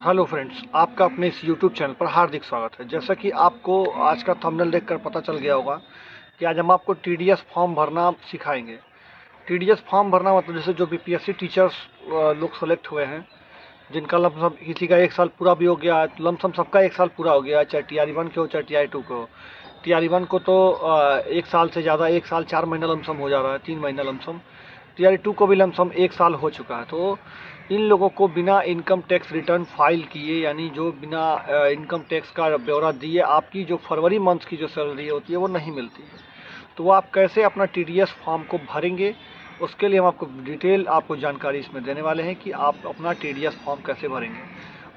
Hello friends, आपका अपने इस यूट्यूब चैनल पर हार्दिक स्वागत है। जैसा कि आपको आज का थंबनेल देखकर पता चल गया होगा कि आज हम आपको टीडीएस फॉर्म भरना सिखाएंगे। टीडीएस फॉर्म भरना मतलब जैसे जो बीपीएससी टीचर्स लोग सेलेक्ट हुए हैं, जिनका लमसम किसी का 1 साल पूरा भी हो गया है, तो लमसम सबका 1 साल पूरा हो गया है, चाहे TRE 1 के हो चाहे TRE 2 के हो। TRE 1 को तो 1 साल से ज़्यादा, 1 साल 4 महीना लमसम हो जा रहा है, 3 महीना लमसम। TRE 2 को भी लमसम 1 साल हो चुका है। तो इन लोगों को बिना इनकम टैक्स रिटर्न फाइल किए, यानी जो बिना इनकम टैक्स का ब्यौरा दिए आपकी जो फरवरी मंथ की जो सैलरी होती है वो नहीं मिलती है। तो वो आप कैसे अपना टीडीएस फॉर्म को भरेंगे, उसके लिए हम आपको डिटेल जानकारी इसमें देने वाले हैं कि आप अपना टीडीएस फॉर्म कैसे भरेंगे।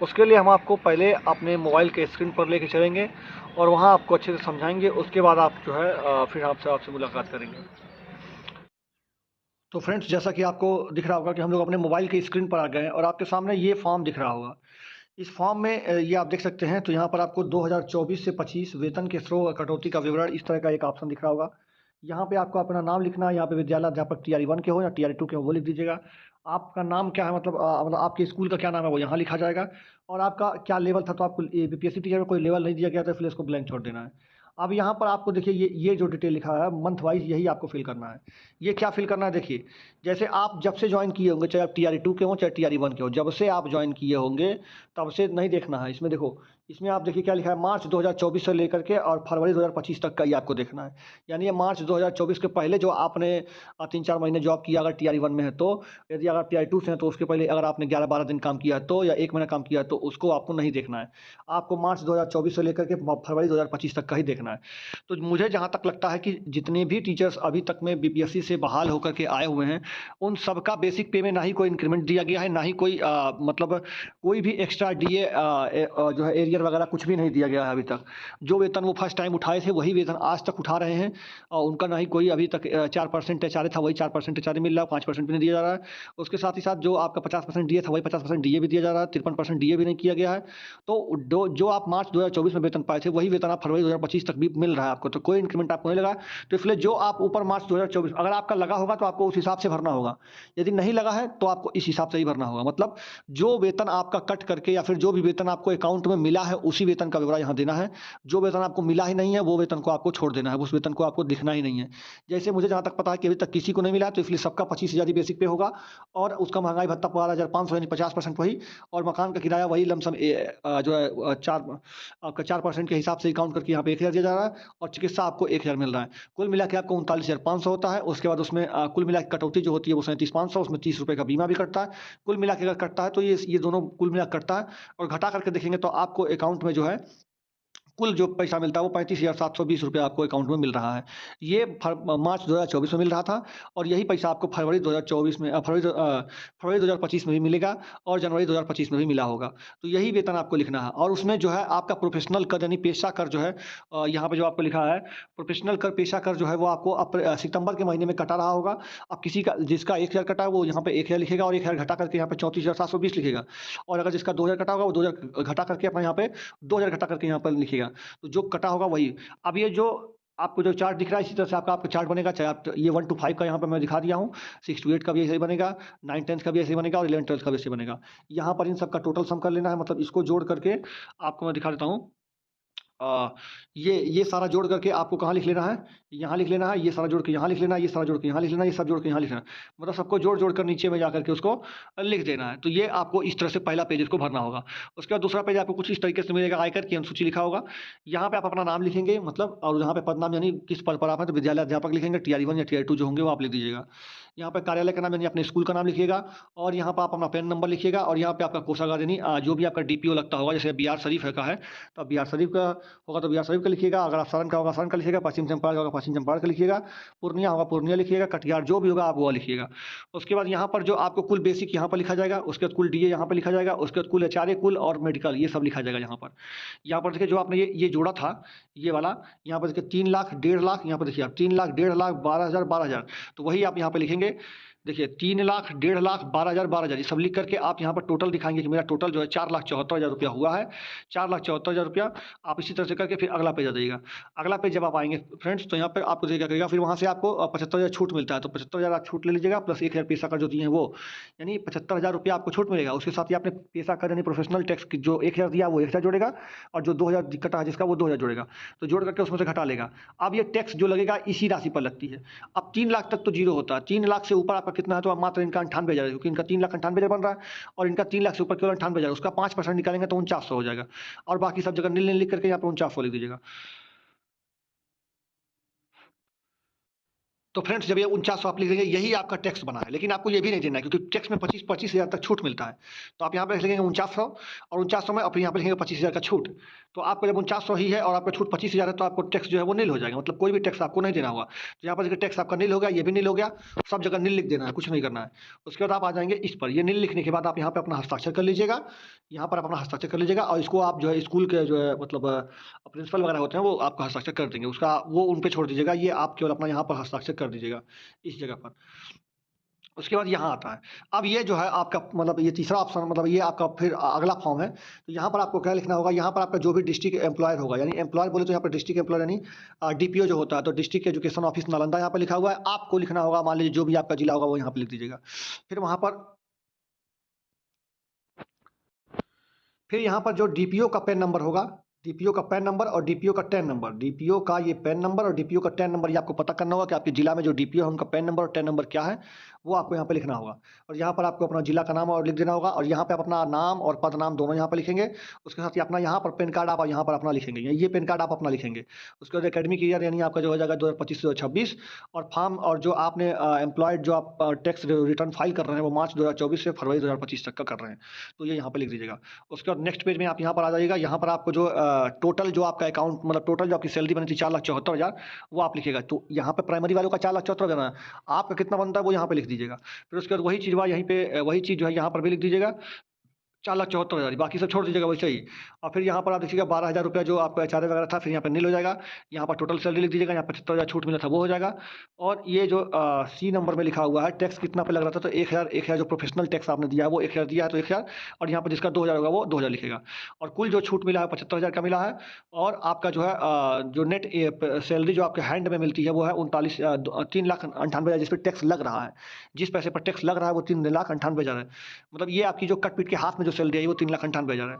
उसके लिए हम आपको पहले अपने मोबाइल के स्क्रीन पर लेके चलेंगे और वहाँ आपको अच्छे से समझाएंगे। उसके बाद आप जो है फिर आपसे मुलाकात करेंगे। तो फ्रेंड्स, जैसा कि आपको दिख रहा होगा कि हम लोग अपने मोबाइल की स्क्रीन पर आ गए हैं और आपके सामने ये फॉर्म दिख रहा होगा। इस फॉर्म में ये आप देख सकते हैं। तो यहाँ पर आपको 2024 से 25 वेतन के स्रोत कटौती का विवरण, इस तरह का एक ऑप्शन दिख रहा होगा। यहाँ पे आपको अपना नाम लिखना है। यहाँ पे विद्यालय अध्यापक TRE 1 के हो या TRE 2 के हो वो लिख दीजिएगा। आपका नाम क्या है, मतलब आपके स्कूल का क्या नाम है वो यहाँ लिखा जाएगा। और आपका क्या लेवल था, तो आपको बीपीएससी टीचर में कोई लेवल नहीं दिया गया था, इसलिए इसको ब्लैंक छोड़ देना है। अब यहाँ पर आपको देखिए, ये जो डिटेल लिखा है मंथ वाइज, यही आपको फिल करना है। ये क्या फिल करना है देखिए, जैसे आप जब से ज्वाइन किए होंगे, चाहे आप TRE 2 के हो चाहे TRE 1 के हो, जब से आप ज्वाइन किए होंगे तब से नहीं देखना है। इसमें देखो, इसमें आप देखिए क्या लिखा है, मार्च 2024 से लेकर के और फरवरी 2025 तक का ही आपको देखना है। यानी ये मार्च 2024 के पहले जो आपने 3-4 महीने जॉब किया अगर TRE 1 में है तो, यदि अगर TRE 2 से है तो उसके पहले अगर आपने 11-12 दिन काम किया तो, या 1 महीना काम किया तो उसको आपको नहीं देखना है। आपको मार्च 2024 से लेकर के फरवरी 2025 तक का ही देखना है। तो मुझे जहाँ तक लगता है कि जितने भी टीचर्स अभी तक में बीपीएससी से बहाल होकर के आए हुए हैं, उन सबका बेसिक पे में ना ही कोई इंक्रीमेंट दिया गया है, ना ही कोई मतलब कोई भी एक्स्ट्रा डीए जो है एरियर वगैरह कुछ भी नहीं दिया गया है अभी तक। जो वेतन वो फर्स्ट टाइम उठाए थे वही वेतन आज तक उठा रहे हैं। और उनका ना ही कोई अभी तक 4% एचआरए था, वही 4% एचआरए मिल रहा है, 5% भी नहीं दिया जा रहा है। उसके साथ ही साथ जो आपका 50% डीए था वही 50% डीए भी दिया जा रहा है, 53% डीए भी नहीं किया गया है। तो जो आप मार्च 2024 में वेतन पाए थे वही वेतन आप फरवरी 2025 तक भी मिल रहा है आपको, तो कोई इंक्रीमेंट आपको नहीं लगा। तो इसलिए जो आप ऊपर मार्च 2024 अगर आपका लगा होगा तो आपको उस हिसाब से भरना होगा। यदि नहीं लगा है तो आपको इस हिसाब से ही भरना होगा। मतलब जो वेतन आपका कट करके या फिर जो भी वेतन आपको अकाउंट में मिला है उसी वेतन का ब्यौरा यहाँ देना है। जो वेतन आपको मिला ही नहीं है वो वेतन को आपको छोड़ देना है, उस वेतन को आपको दिखना ही नहीं है। जैसे मुझे जहाँ तक पता है कि अभी तक किसी को नहीं मिला, तो इसलिए सबका 25,000 ही बेसिक पे होगा। और उसका महंगाई भत्ता 12,500 यानी 50% वही। और मकान का किराया वही लमसम जो है आपका 4% के हिसाब से काउंट करके यहाँ पे 1,000 दिया जा रहा है। और चिकित्सा आपको 1,000 मिल रहा है। कुल मिला के आपको 39,500 होता है। उसके बाद उसमें कुल मिला के कटौती जो होती है वो 37,500, उसमें 30 रुपये का बीमा भी कटता है। कुल मिला के अगर कटता है तो ये दोनों कुल मिला के कटता है। और घटा करके देखेंगे तो आपको अकाउंट में जो है कुल जो पैसा मिलता है वो 35,720 रुपये आपको अकाउंट में मिल रहा है। ये मार्च 2024 में मिल रहा था। और यही पैसा आपको फरवरी 2024 में फरवरी 2025 में भी मिलेगा और जनवरी 2025 में भी मिला होगा। तो यही वेतन आपको लिखना है। और उसमें जो है आपका प्रोफेशनल कर यानी पेशा कर जो है, यहाँ पे जो आपको लिखा है प्रोफेशनल कर, पेशा कर जो है वो आपको सितंबर के महीने में कटा रहा होगा। अब किसी का जिसका 1,000 कटा है वो यहाँ पे 1,000 लिखेगा और 1,000 घटा करके यहाँ पे 34,720 लिखेगा। और अगर जिसका 2,000 कटा होगा वो 2,000 घटा करके अपना यहाँ पे 2,000 घटा करके यहाँ पर लिखेगा। तो जो कटा होगा वही। अब ये जो आपको जो चार्ट दिख रहा है इसी तरह से आपका चार्ट बनेगा। चाहे आप ये 1 to 5 का यहाँ पे मैं दिखा दिया हूँ, 6 to 8 का भी ऐसे ही बनेगा, 9 10 का भी ऐसे ही बनेगा और 11 12 का भी ऐसे बनेगा। यहाँ पर इन सब का टोटल सम कर लेना है। मतलब इसको जोड़ करके आपको मैं दिखा देता हूँ। ये सारा जोड़ करके आपको कहाँ लिख लेना है, यहाँ लिख लेना है। ये सारा जोड़ के यहाँ लिख लेना है, ये सारा जोड़ के यहाँ लिख लेना है, ये सब जोड़ के यहाँ लिख लेना है। मतलब सबको जोड़ जोड़ कर नीचे में जाकर के उसको लिख देना है। तो ये आपको इस तरह से पहला पेज इसको भरना होगा। उसके बाद दूसरा पेज आपको कुछ इस तरीके से मिलेगा, आयकर की अनुसूची लिखा होगा। यहाँ पे आप अपना नाम लिखेंगे, मतलब और यहाँ पे पद नाम यानी किस पद पर आप हैं, तो विद्यालय अध्यापक लिखेंगे। TRE 1 या TRE 2 जो होंगे वो आप लिख दीजिएगा। यहाँ पे कार्यालय का नाम यानी अपने स्कूल का नाम लिखिएगा। और यहाँ पर आप अपना पैन नंबर लिखिएगा। और यहाँ पे आपका कोषागार यानी जो भी आपका DPO लगता होगा, जैसे बिहार शरीफ है का है तो बिहार शरीफ का होगा तो बिहार शरीफ का लिखिएगा। अगर आप सारण का होगा सारण का लिखिएगा, पश्चिम चंपारण का होगा पश्चिम चंपारण का लिखिएगा, पूर्णिया होगा पूर्णिया लिखिएगा, कटिहार जो भी होगा आप वो लिखिएगा। उसके बाद यहाँ पर जो आपको कुल बेसिक यहाँ पर लिखा जाएगा, उसके बाद कुल डीए यहाँ पर लिखा जाएगा, उसके बाद कुल एचआरए कुल और मेडिकल ये सब लिखा जाएगा यहाँ पर। यहाँ पर देखिए जो आपने ये जोड़ा था ये वाला, यहाँ पर देखिए 3 लाख 1.5 लाख, यहाँ पर देखिए आप 3 लाख 1.5 लाख 12,000 12,000, तो वही आप यहाँ पे लिखेंगे। देखिए 3 लाख, 1.5 लाख, 12,000 ये सब लिख करके आप यहाँ पर टोटल दिखाएँगे कि मेरा टोटल जो है 4,74,000 रुपया हुआ है। 4,74,000 रुपया आप इसी तरह से करके फिर अगला पेज आ जाइएगा। अगला पेज जब आप आएँगे फ्रेंड्स, तो यहाँ पर आपको देखिए क्या करेगा, फिर वहाँ से आपको 75,000 छूट मिलता है, तो 75,000 आप छूट ले लीजिएगा प्लस 1,000 पैसा का जो दिए हैं वो, यानी 75,000 रुपया आपको छूट मिलेगा। उसके साथ ही आपने पैसा का यानी प्रोफेशनल टैक्स की जो 1,000 दिया वो 1,000 जोड़ेगा, और जो 2,000 कटा है जिसका वो 2,000 जोड़ेगा, तो जोड़ करके उसमें से घटा लेगा। अब ये टैक्स जो लगेगा इसी राशि पर लगती है। अब 3 लाख तक तो जीरो होता है, 3 लाख से ऊपर आपका कितना है, तो आप मात्र इनका 98,000 है, क्योंकि इनका 3,98,000 बन रहा है और इनका 3 लाख से ऊपर केवल 98,000, उसका 5% निकालेंगे तो 49,000 हो जाएगा। और बाकी सब जगह नील नील लिख करके यहाँ पे 49,000 लिख दीजिएगा। तो फ्रेंड्स जब ये 49,000 आप लिख देंगे, यही आपका टैक्स बना है, लेकिन आपको ये भी नहीं देना है क्योंकि टैक्स में 25,000 तक छूट मिलता है। तो आप यहाँ पे लिखेंगे 49,000 और 49,000 में अपने यहाँ पे लिखेंगे 25,000 का छूट। तो आपका जब 49,000 ही है और आपका छूट 25,000 है, तो आपको टैक्स जो है वो नील हो जाएगा, मतलब कोई भी टैक्स आपको नहीं देना होगा। तो यहाँ पर देखिए टैक्स आपका नील हो गया, ये भी नील हो गया, सब जगह नील लिख देना है, कुछ नहीं करना है। उसके बाद आप आ जाएंगे इस पर, ये नील लिखने के बाद आप यहाँ पे अपना हस्ताक्षर कर लीजिएगा। यहाँ पर अपना हस्ताक्षर कर लीजिएगा और इसको आप जो है स्कूल के जो है मतलब प्रिंसिपल वगैरह होते हैं वो आपका हस्ताक्षर कर देंगे, उसका वो उन पे छोड़ दीजिएगा, ये आप केवल अपना यहाँ पर हस्ताक्षर कर दीजिएगा इस जगह पर। उसके बाद यहाँ आता है। अब ये जो है आपका मतलब ये तीसरा ऑप्शन, मतलब ये आपका फिर अगला फॉर्म है। तो यहाँ पर आपको क्या लिखना होगा, यहाँ पर आपका जो भी डिस्ट्रिक्ट एम्प्लॉयर होगा, यानी एम्प्लॉयर बोले तो यहाँ पर डिस्ट्रिक्ट एम्प्लॉयर यानी डीपीओ जो होता है, तो डिस्ट्रिक्ट एजुकेशन ऑफिस नालंदा यहाँ पर लिखा हुआ है, आपको लिखना होगा, मान लीजिए जो भी आपका जिला होगा वो यहाँ पर लिख दीजिएगा। फिर वहाँ पर फिर यहाँ पर जो डीपीओ का पैन नंबर होगा, डीपीओ का पैन नंबर और डीपीओ का टैन नंबर, डीपीओ का ये पैन नंबर और डीपीओ का टैन नंबर, ये आपको पता करना होगा कि आपके जिला में जो डीपीओ है उनका पैन नंबर और टैन नंबर क्या है, वो आपको यहाँ पे लिखना होगा। और यहाँ पर आपको अपना जिला का नाम और लिख देना होगा, और यहाँ पे अपना नाम और पद नाम दोनों यहाँ पर लिखेंगे। उसके साथ ही अपना यहाँ पर पैन कार्ड आप यहाँ पर अपना लिखेंगे, ये पैन कार्ड आप अपना लिखेंगे। उसके बाद एकेडमिक ईयर यानी आपका जो हो जाएगा 2025 से 2026, और फॉर्म और जो आपने एम्प्लॉयड जो आप टैक्स रिटर्न फाइल कर रहे हैं वो मार्च 2024 से फरवरी 2025 तक का कर रहे हैं, तो ये यहाँ पर लिख दीजिएगा। उसके बाद नेक्स्ट पेज में आप यहाँ पर आ जाइएगा, यहाँ पर आपको जो टोटल जो आपका अकाउंट मतलब टोटल जो आपकी सैलरी बनी थी 4,74,000, वो आप लिखिएगा। तो यहाँ पे प्राइमरी वालों का 4,74,000 है, आपका कितना बनता है वो यहाँ पे लिख दीजिएगा। फिर उसके बाद वही चीज़ यहीं पे वही चीज़ जो है यहाँ पर भी लिख दीजिएगा, 4,74,000, बाकी सब छोड़ दीजिएगा वैसे ही। और फिर यहाँ पर आप देखिएगा 12,000 रुपया जो आपका एचआरए वगैरह था, फिर यहाँ पे नील हो जाएगा। यहाँ पर टोटल सैलरी लिख दीजिएगा, यहाँ 75,000 छूट मिला था वो हो जाएगा। और ये जो सी नंबर में लिखा हुआ है टैक्स कितना पे लग रहा था, तो 1,000 जो प्रोफेशनल टैक्स आपने दिया है वो 1,000 दिया है तो 1,000, और यहाँ पर जिसका 2,000 होगा वो 2,000 लिखेगा। और कुल जो छूट मिला है 75,000 का मिला है। और आपका जो है जो नेट सैलरी जो आपके हैंड में मिलती है वो है 3,98,000, जिस पर टैक्स लग रहा है, जिस पैसे पर टैक्स लग रहा है वो 3,98,000 है। मतलब ये आपकी जो कट पीट के हाथ में जो सैलरी है वो 3,98,000 है।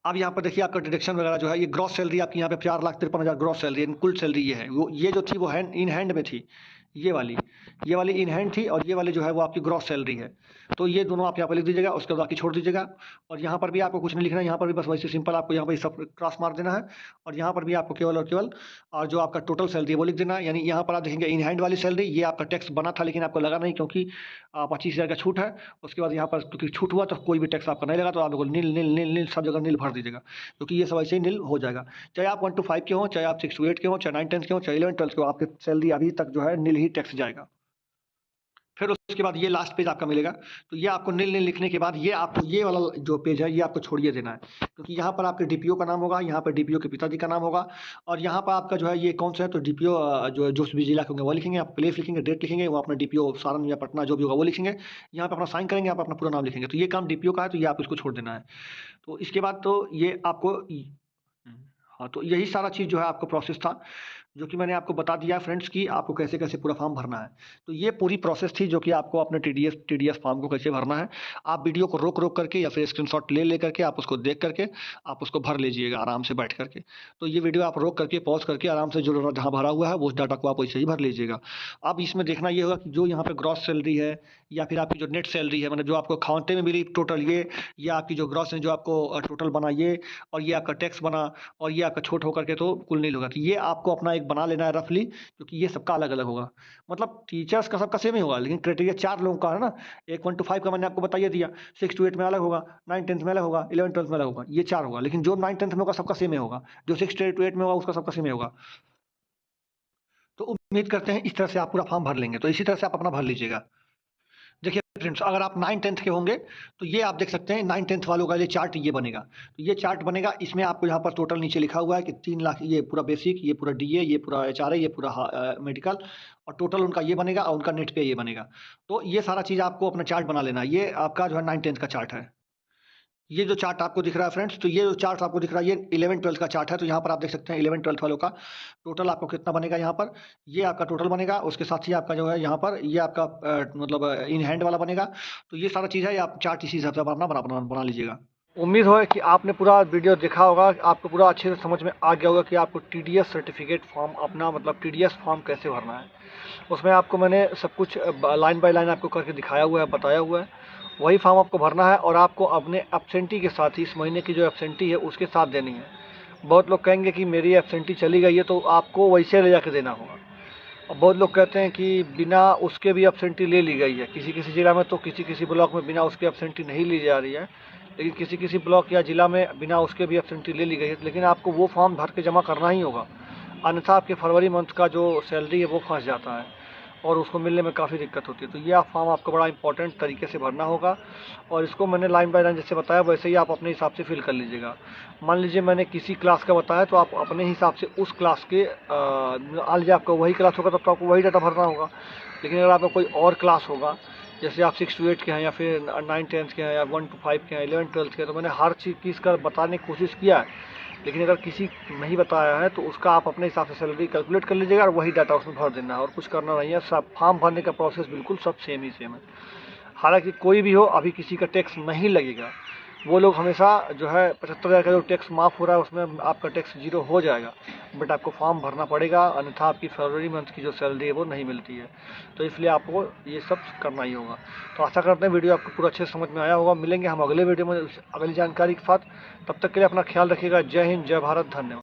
अब यहाँ पर देखिए आपका डिडक्शन वगैरह जो है, ये ग्रॉस सैलरी आपकी यहाँ पे 4,53,000 ग्रॉस सैलरी, कुल सैलरी ये है। वो ये जो थी वो हैंड इन हैंड में थी, ये वाली इन हैंड थी, और ये वाली जो है वो आपकी ग्रॉस सैलरी है। तो ये दोनों आप यहाँ पर लिख दीजिएगा, उसके बाद बाकी छोड़ दीजिएगा। और यहाँ पर भी आपको कुछ नहीं लिखना है, यहाँ पर भी बस वैसे सिंपल आपको यहाँ पर सब क्रॉस मार देना है। और यहाँ पर भी आपको केवल और केवल और जो आपका टोटल सैलरी है वो लिख देना है। यानी यहाँ पर आप देखेंगे इन हैंड वाली सैलरी, ये आपका टैक्स बना था लेकिन आपको लगा नहीं, क्योंकि 25,000 का छूट है। उसके बाद यहाँ पर क्योंकि छूट हुआ तो कोई भी टैक्स आपका नहीं लगा, तो आप लोग नील नील नील नील सब जगह नील भर दीजिएगा, क्योंकि ये सब ऐसे ही नील हो जाएगा। चाहे आप 1 to 5 के हों, चाहे आप 6 to 8 के हों, चाहे 9 10 के हों, चाहे 11 12 के हों, आपके सैलरी अभी तक जो है नील ही टैक्स जाएगा। फिर उसके बाद ये लास्ट पेज आपका मिलेगा। तो ये आपको नील नील लिखने के बाद ये आपको ये वाला जो पेज है ये आपको छोड़िए देना है, क्योंकि यहाँ पर आपके डीपीओ का नाम होगा, यहाँ पर डीपीओ के पिताजी का नाम होगा, और यहाँ पर आपका जो है ये कौन सा है, तो डीपीओ जो भी जिला के होंगे वो लिखेंगे, आप प्लेस लिखेंगे, डेट लिखेंगे, वो अपना डीपीओ सारण या पटना जो भी होगा वो लिखेंगे। यहाँ पे अपना साइन करेंगे, आप अपना पूरा नाम लिखेंगे। तो ये काम डीपीओ का है, तो ये आप इसको छोड़ देना है। तो इसके बाद तो ये आपको हाँ, तो यही सारा चीज़ जो है आपको प्रोसेस था, जो कि मैंने आपको बता दिया फ्रेंड्स कि आपको कैसे-कैसे पूरा फॉर्म भरना है। तो ये पूरी प्रोसेस थी जो कि आपको अपने टीडीएस फॉर्म को कैसे भरना है। आप वीडियो को रोक-रोक करके या फिर स्क्रीनशॉट ले करके आप उसको देख करके आप उसको भर लीजिएगा आराम से बैठ करके। तो ये वीडियो आप रोक करके पॉज़ करके आराम से जो जहाँ भरा हुआ है उस डाटा को आप वैसे ही भर लीजिएगा। अब इसमें देखना ये होगा कि जो यहाँ पे ग्रॉस सैलरी है या फिर आपकी जो नेट सैलरी है, मतलब जो आपको खाते में मिली टोटल ये, या आपकी जो ग्रॉस है जो आपको टोटल बना ये, और ये आपका टैक्स बना, और ये आपका छूट होकर के तो कुल नहीं होगा। तो ये आपको अपना एक बना लेना है रफली, क्योंकि ये सबका अलग-अलग होगा। मतलब टीचर्स का सबका सेम ही होगा, लेकिन क्राइटेरिया 4 लोगों का है ना। एक 1 to 5 का मैंने आपको बता ही दिया, 6 to 8 में अलग होगा, 9 10th में अलग होगा, 11 12th में अलग होगा, ये 4 होगा। लेकिन जो 9 10th में होगा सबका सेम ही होगा, जो 6 to 8 में होगा उसका सबका सेम ही होगा। तो उम्मीद करते हैं इस तरह से आप पूरा फॉर्म भर लेंगे। तो इसी तरह से आप अपना भर लीजिएगा। देखिए फ्रेंड्स, अगर आप 9th-10th के होंगे तो ये आप देख सकते हैं 9th-10th वालों का ये चार्ट ये बनेगा। तो ये चार्ट बनेगा, इसमें आपको यहाँ पर टोटल नीचे लिखा हुआ है कि 3 लाख, ये पूरा बेसिक, ये पूरा डीए, ये पूरा एचआरए, ये पूरा मेडिकल, और टोटल उनका ये बनेगा और उनका नेट पे ये बनेगा। तो ये सारा चीज़ आपको अपना चार्ट बना लेना है। ये आपका जो है 9th-10th का चार्ट है। ये जो चार्ट आपको दिख रहा है फ्रेंड्स, तो ये जो चार्ट आपको दिख रहा है ये 11th-12th का चार्ट है। तो यहाँ पर आप देख सकते हैं 11th-12th वालों का टोटल आपको कितना बनेगा यहाँ पर। ये आपका टोटल बनेगा, उसके साथ ही आपका जो है यहाँ पर ये आपका मतलब इन हैंड वाला बनेगा। तो ये सारा चीज़ है, ये आप चार्ट इसी हिसाब से अपना बना लीजिएगा। उम्मीद है कि आपने पूरा वीडियो देखा होगा, आपको पूरा अच्छे से समझ में आ गया होगा कि आपको टीडीएस सर्टिफिकेट फॉर्म अपना मतलब टीडीएस फॉर्म कैसे भरना है। उसमें आपको मैंने सब कुछ लाइन बाय लाइन आपको करके दिखाया हुआ है, बताया हुआ है। वही फॉर्म आपको भरना है और आपको अपने एब्सेंटी के साथ ही, इस महीने की जो एब्सेंटी है उसके साथ देनी है। बहुत लोग कहेंगे कि मेरी एब्सेंटी चली गई है, तो आपको वैसे ले जाके देना होगा। और बहुत लोग कहते हैं कि बिना उसके भी एब्सेंटी ले ली गई है। किसी किसी ज़िला में तो किसी ब्लॉक में बिना उसके एब्सेंटी नहीं ली जा रही है, लेकिन किसी ब्लॉक या ज़िला में बिना उसके भी एब्सेंटी ले ली गई है। लेकिन आपको वो फॉर्म भर के जमा करना ही होगा, अन्यथा आपके फरवरी मंथ का जो सैलरी है वो फंस जाता है और उसको मिलने में काफ़ी दिक्कत होती है। तो ये फॉर्म आपको बड़ा इंपॉर्टेंट तरीके से भरना होगा और इसको मैंने लाइन बाय लाइन जैसे बताया वैसे ही आप अपने हिसाब से फिल कर लीजिएगा। मान लीजिए मैंने किसी क्लास का बताया, तो आप अपने हिसाब से उस क्लास के मान लीजिए आपका वही क्लास होगा तब तो आपको वही डाटा भरना होगा। लेकिन अगर आपका कोई और क्लास होगा, जैसे आप 6 to 8 के हैं या फिर 9th-10th के हैं या 1 to 5 के हैं, 11th-12th के हैं, तो मैंने हर चीज़ का बताने की कोशिश किया है। लेकिन अगर किसी नहीं बताया है तो उसका आप अपने हिसाब से सैलरी कैलकुलेट कर लीजिएगा और वही डाटा उसमें भर देना है और कुछ करना नहीं है। सब फॉर्म भरने का प्रोसेस बिल्कुल सब सेम ही सेम है। हालांकि कोई भी हो, अभी किसी का टैक्स नहीं लगेगा। वो लोग हमेशा जो है 75,000 का जो टैक्स माफ़ हो रहा है उसमें आपका टैक्स 0 हो जाएगा, बट आपको फॉर्म भरना पड़ेगा, अन्यथा आपकी फरवरी मंथ की जो सैलरी है वो नहीं मिलती है। तो इसलिए आपको ये सब करना ही होगा। तो आशा करते हैं वीडियो आपको पूरा अच्छे से समझ में आया होगा। मिलेंगे हम अगले वीडियो में अगली जानकारी के साथ। तब तक के लिए अपना ख्याल रखिएगा। जय हिंद, जय भारत, धन्यवाद।